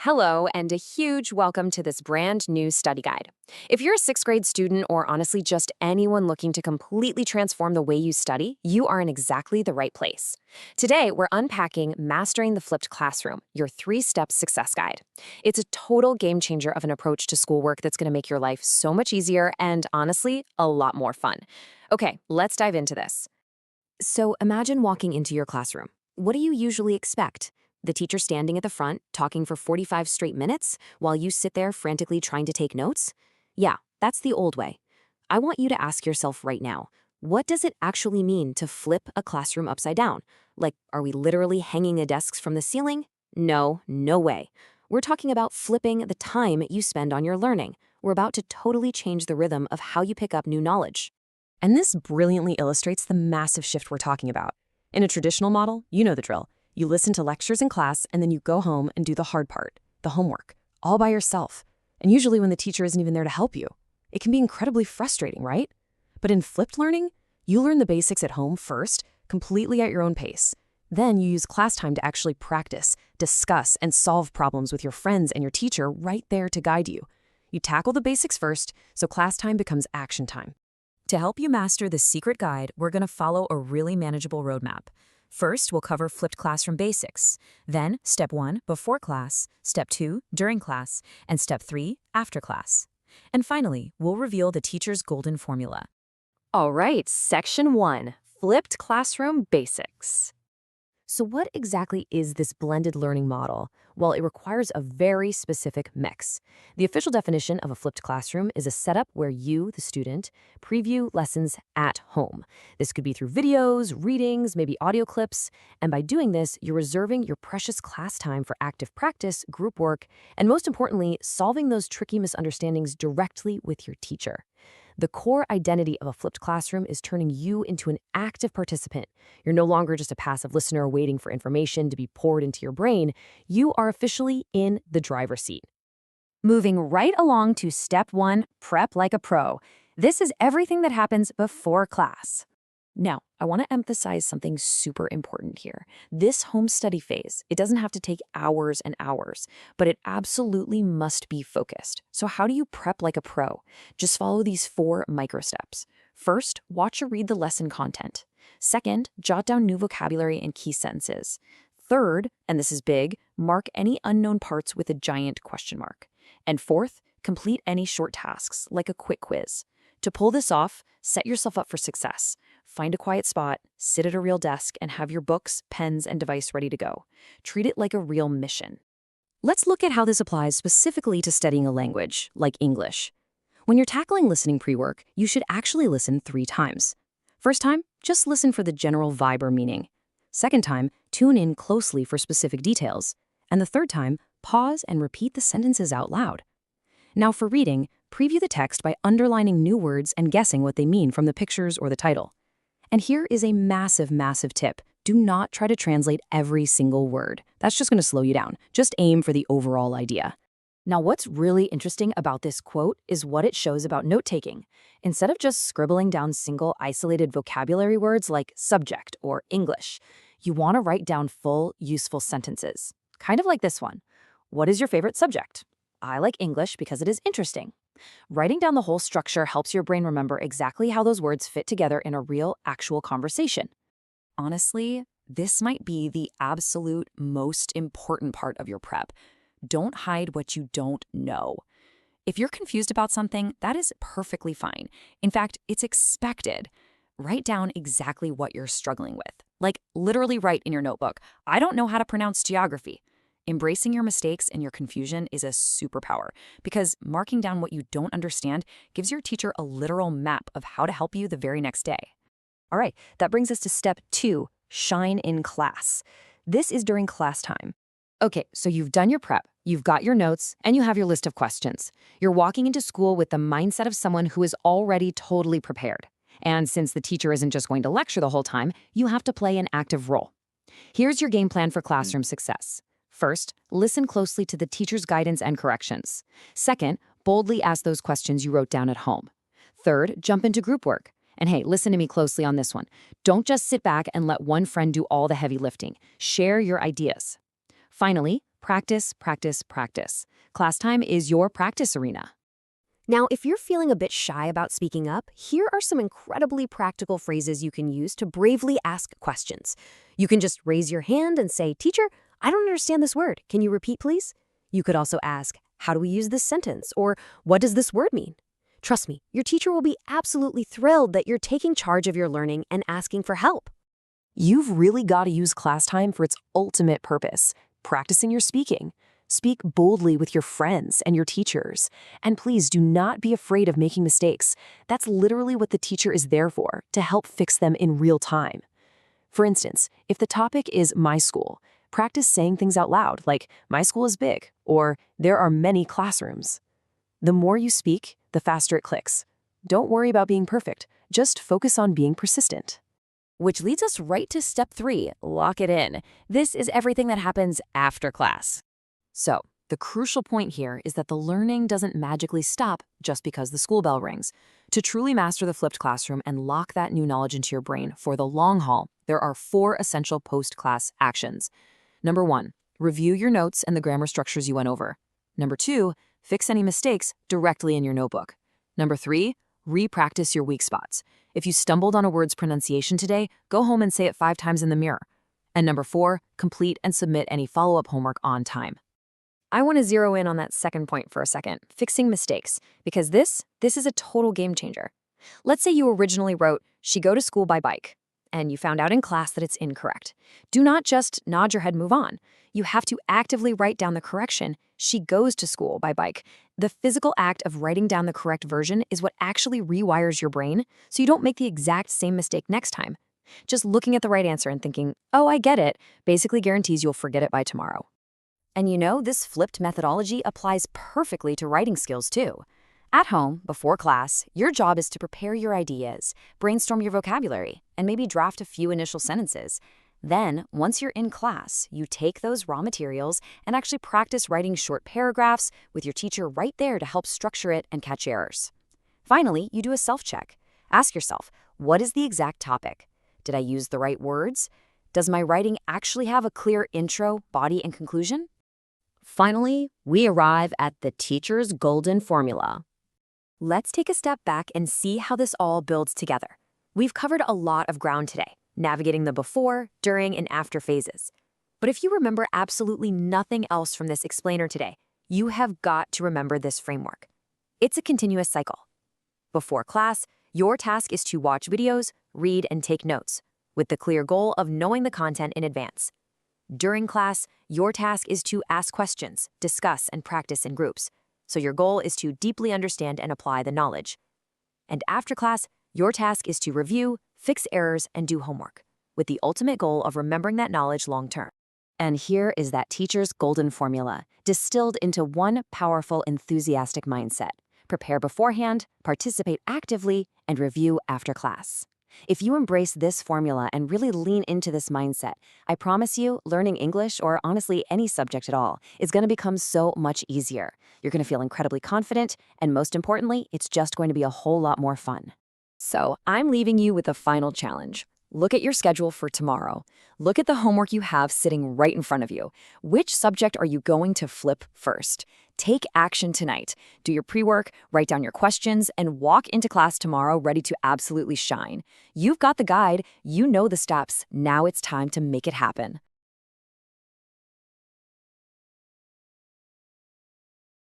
Hello, and a huge welcome to this brand new study guide. If you're a sixth grade student, or honestly just anyone looking to completely transform the way you study, you are in exactly the right place. Today, we're unpacking Mastering the Flipped Classroom, your 3-step success guide. It's a total game changer of an approach to schoolwork that's going to make your life so much easier and, honestly, a lot more fun. Okay, let's dive into this. So imagine walking into your classroom. What do you usually expect? The teacher standing at the front, talking for 45 straight minutes, while you sit there frantically trying to take notes? Yeah, that's the old way. I want you to ask yourself right now, what does it actually mean to flip a classroom upside down? Like, are we literally hanging the desks from the ceiling? No, no way. We're talking about flipping the time you spend on your learning. We're about to totally change the rhythm of how you pick up new knowledge. And this brilliantly illustrates the massive shift we're talking about. In a traditional model, you know the drill. You listen to lectures in class, and then you go home and do the hard part, the homework, all by yourself. And usually when the teacher isn't even there to help you. It can be incredibly frustrating, right? But in flipped learning, you learn the basics at home first, completely at your own pace. Then you use class time to actually practice, discuss, and solve problems with your friends and your teacher right there to guide you. You tackle the basics first, so class time becomes action time. To help you master this secret guide, we're going to follow a really manageable roadmap. First, we'll cover flipped classroom basics. Then, step 1, before class, step 2, during class, and step 3, after class. And finally, we'll reveal the teacher's golden formula. All right, section 1, Flipped Classroom Basics. So what exactly is this blended learning model? Well, it requires a very specific mix. The official definition of a flipped classroom is a setup where you, the student, preview lessons at home. This could be through videos, readings, maybe audio clips, and by doing this, you're reserving your precious class time for active practice, group work, and most importantly, solving those tricky misunderstandings directly with your teacher. The core identity of a flipped classroom is turning you into an active participant. You're no longer just a passive listener waiting for information to be poured into your brain. You are officially in the driver's seat. Moving right along to step 1, Prep Like a Pro. This is everything that happens before class. Now, I want to emphasize something super important here. This home study phase, it doesn't have to take hours and hours, but it absolutely must be focused. So how do you prep like a pro? Just follow these 4 micro steps. First, watch or read the lesson content. Second, jot down new vocabulary and key sentences. Third, and this is big, mark any unknown parts with a giant question mark. And fourth, complete any short tasks, like a quick quiz. To pull this off, set yourself up for success. Find a quiet spot, sit at a real desk, and have your books, pens, and device ready to go. Treat it like a real mission. Let's look at how this applies specifically to studying a language, like English. When you're tackling listening pre-work, you should actually listen 3 times. First time, just listen for the general vibe or meaning. Second time, tune in closely for specific details. And the third time, pause and repeat the sentences out loud. Now for reading, preview the text by underlining new words and guessing what they mean from the pictures or the title. And here is a massive, massive tip. Do not try to translate every single word. That's just going to slow you down. Just aim for the overall idea. Now, what's really interesting about this quote is what it shows about note-taking. Instead of just scribbling down single isolated vocabulary words like subject or English, you want to write down full, useful sentences. Kind of like this one. What is your favorite subject? I like English because it is interesting. Writing down the whole structure helps your brain remember exactly how those words fit together in a real, actual conversation. Honestly, this might be the absolute most important part of your prep. Don't hide what you don't know. If you're confused about something, that is perfectly fine. In fact, it's expected. Write down exactly what you're struggling with. Like, literally write in your notebook, I don't know how to pronounce geography. Embracing your mistakes and your confusion is a superpower because marking down what you don't understand gives your teacher a literal map of how to help you the very next day. All right, that brings us to step 2, shine in class. This is during class time. Okay, so you've done your prep, you've got your notes, and you have your list of questions. You're walking into school with the mindset of someone who is already totally prepared. And since the teacher isn't just going to lecture the whole time, you have to play an active role. Here's your game plan for classroom success. First, listen closely to the teacher's guidance and corrections. Second, boldly ask those questions you wrote down at home. Third, jump into group work. And hey, listen to me closely on this one. Don't just sit back and let one friend do all the heavy lifting. Share your ideas. Finally, Practice, practice, practice. Class time is your practice arena. Now, if you're feeling a bit shy about speaking up, here are some incredibly practical phrases you can use to bravely ask questions. You can just raise your hand and say, "Teacher, I don't understand this word. Can you repeat, please?" You could also ask, "How do we use this sentence?" or "What does this word mean?" Trust me, your teacher will be absolutely thrilled that you're taking charge of your learning and asking for help. You've really got to use class time for its ultimate purpose, practicing your speaking. Speak boldly with your friends and your teachers. And please do not be afraid of making mistakes. That's literally what the teacher is there for, to help fix them in real time. For instance, if the topic is my school, practice saying things out loud like, "My school is big," or "There are many classrooms." The more you speak, the faster it clicks. Don't worry about being perfect. Just focus on being persistent. Which leads us right to step 3, lock it in. This is everything that happens after class. So, the crucial point here is that the learning doesn't magically stop just because the school bell rings. To truly master the flipped classroom and lock that new knowledge into your brain for the long haul, there are 4 essential post-class actions. Number 1, review your notes and the grammar structures you went over. Number 2, fix any mistakes directly in your notebook. Number 3, re-practice your weak spots. If you stumbled on a word's pronunciation today, go home and say it 5 times in the mirror. And number 4, complete and submit any follow-up homework on time. I want to zero in on that second point for a second, fixing mistakes, because this is a total game changer. Let's say you originally wrote, "She go to school by bike," and you found out in class that it's incorrect. Do not just nod your head and move on. You have to actively write down the correction, "She goes to school by bike." The physical act of writing down the correct version is what actually rewires your brain, so you don't make the exact same mistake next time. Just looking at the right answer and thinking, "Oh, I get it," basically guarantees you'll forget it by tomorrow. And you know, this flipped methodology applies perfectly to writing skills too. At home, before class, your job is to prepare your ideas, brainstorm your vocabulary, and maybe draft a few initial sentences. Then, once you're in class, you take those raw materials and actually practice writing short paragraphs with your teacher right there to help structure it and catch errors. Finally, you do a self-check. Ask yourself, what is the exact topic? Did I use the right words? Does my writing actually have a clear intro, body, and conclusion? Finally, we arrive at the teacher's golden formula. Let's take a step back and see how this all builds together. We've covered a lot of ground today, navigating the before, during, and after phases. But if you remember absolutely nothing else from this explainer today, you have got to remember this framework. It's a continuous cycle. Before class, your task is to watch videos, read, and take notes, with the clear goal of knowing the content in advance. During class, your task is to ask questions, discuss, and practice in groups. So your goal is to deeply understand and apply the knowledge. And after class, your task is to review, fix errors, and do homework, with the ultimate goal of remembering that knowledge long term. And here is that teacher's golden formula, distilled into one powerful, enthusiastic mindset. Prepare beforehand, participate actively, and review after class. If you embrace this formula and really lean into this mindset, I promise you, learning English, or honestly any subject at all, is going to become so much easier. You're going to feel incredibly confident, and most importantly, it's just going to be a whole lot more fun. So, I'm leaving you with a final challenge. Look at your schedule for tomorrow. Look at the homework you have sitting right in front of you. Which subject are you going to flip first? Take action tonight. Do your pre-work, write down your questions, and walk into class tomorrow ready to absolutely shine. You've got the guide, you know the steps. Now it's time to make it happen.